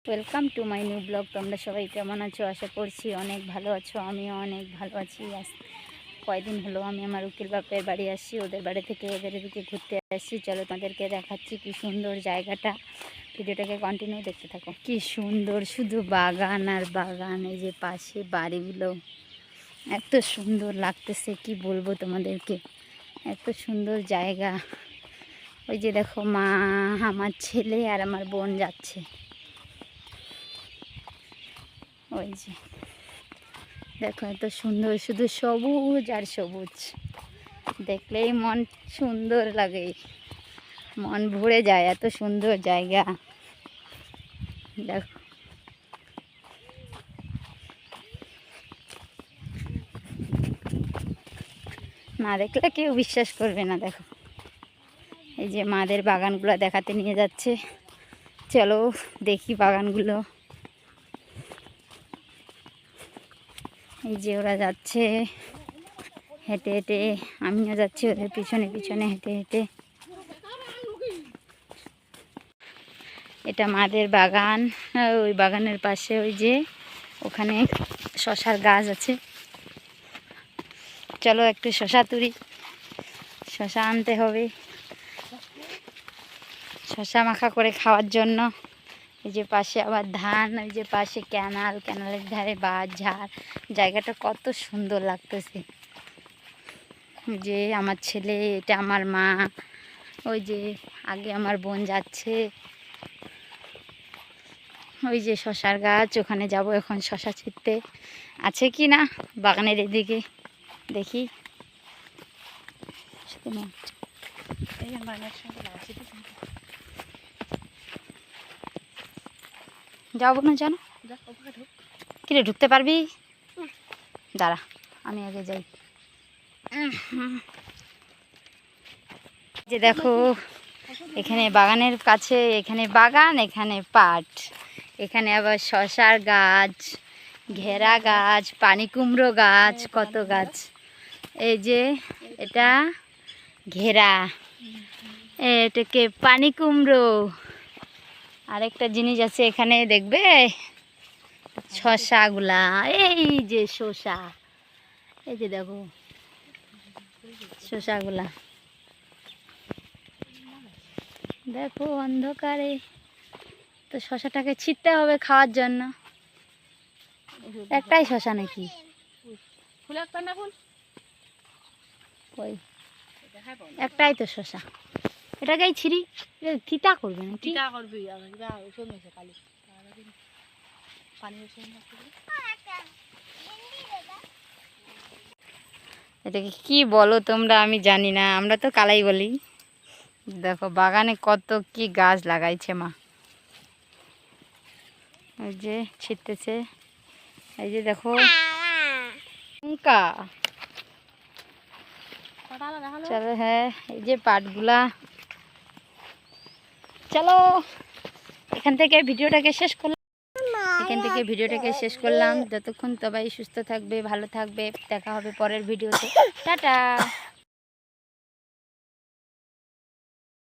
Welcome to my new blog. তোমরা সবাই কেমন আছো? আশা করছি অনেক ভালো আছো। আমিও অনেক ভালো আছি। আজ কয়দিন হলো আমি আমার উকিল বাপের বাড়ি আসছি, ওদের বাড়ি থেকে এদের এদিকে ঘুরতে আসছি। চলো তোমাদেরকে দেখাচ্ছি কি সুন্দর জায়গাটা। ভিডিওটাকে কন্টিনিউ দেখতে থাকো। কি সুন্দর, শুধু বাগান আর বাগান। এই যে পাশে বাড়িগুলো এত সুন্দর লাগতেছে, কি বলবো তোমাদেরকে। এত সুন্দর জায়গা। ওই যে দেখো, মা, আমার ছেলে আর আমার বোন যাচ্ছে। ওই যে দেখো, এত সুন্দর, শুধু সবুজ আর সবুজ। দেখলেই মন সুন্দর লাগে, মন ভরে যায়। এত সুন্দর জায়গা দেখো। না দেখলে কেউ বিশ্বাস করবে না। দেখো, এই যে মাদের বাগানগুলো দেখাতে নিয়ে যাচ্ছে। চলো দেখি বাগানগুলো। এই যে ওরা যাচ্ছে হেঁটে হেঁটে, আমিও যাচ্ছি ওদের পিছনে পিছনে হেঁটে হেঁটে। এটা মাদের বাগান। ওই বাগানের পাশে ওই যে ওখানে শশার গাছ আছে। চলো একটু শশা তুলি, শশা আনতে হবে শশা মাখা করে খাওয়ার জন্য। এই যে পাশে আবার ধান, ওই যে পাশে ক্যানাল, ক্যানালের ধারে বাঁশ ঝাড়। জায়গাটা কত সুন্দর লাগতেছে। যে আমার ছেলে, এটা আমার মা, ওই যে আগে আমার বোন যাচ্ছে। ওই যে শশার গাছ, ওখানে যাব এখন শশা ছিঁড়তে। আছে কি না বাগানের এদিকে দেখি। যাবো না, জানো কিরে? ঢুকতে পারবি? দাঁড়া, আমি আগে যাই। যে দেখো, এখানে বাগানের কাছে, এখানে বাগান, এখানে পাট, এখানে আবার শশার গাছ, ঘেরা গাছ, পানি কুমড়ো গাছ, কত গাছ। এই যে এটা ঘেরা, এটাকে পানি কুমড়ো। আরেকটা জিনিস আছে এখানে, দেখবে শশাগুলা। এই যে শশা, এই যে দেখো শশাগুলা। দেখো অন্ধকারে তো শশাটাকে ছিঁড়তে হবে খাওয়ার জন্য। একটাই শশা নাকি? কই, একটাই তো শশা। এটাকেই ছিঁড়ি, তিতা করবে না? তিতা করবে। এটাকে কি বলো তোমরা? আমি জানি না, আমরা তো কালাই বলি। দেখো বাগানে কত কি গাছ লাগাইছে মা। এই যে ছিটতেছে, এই যে দেখো লঙ্কা। চলো, হ্যাঁ, এই যে পাটগুলা। চলো এখান থেকে ভিডিওটাকে শেষ করলাম। যতক্ষণ সবাই সুস্থ থাকবে, ভালো থাকবে। দেখা হবে পরের ভিডিওতে। টাটা।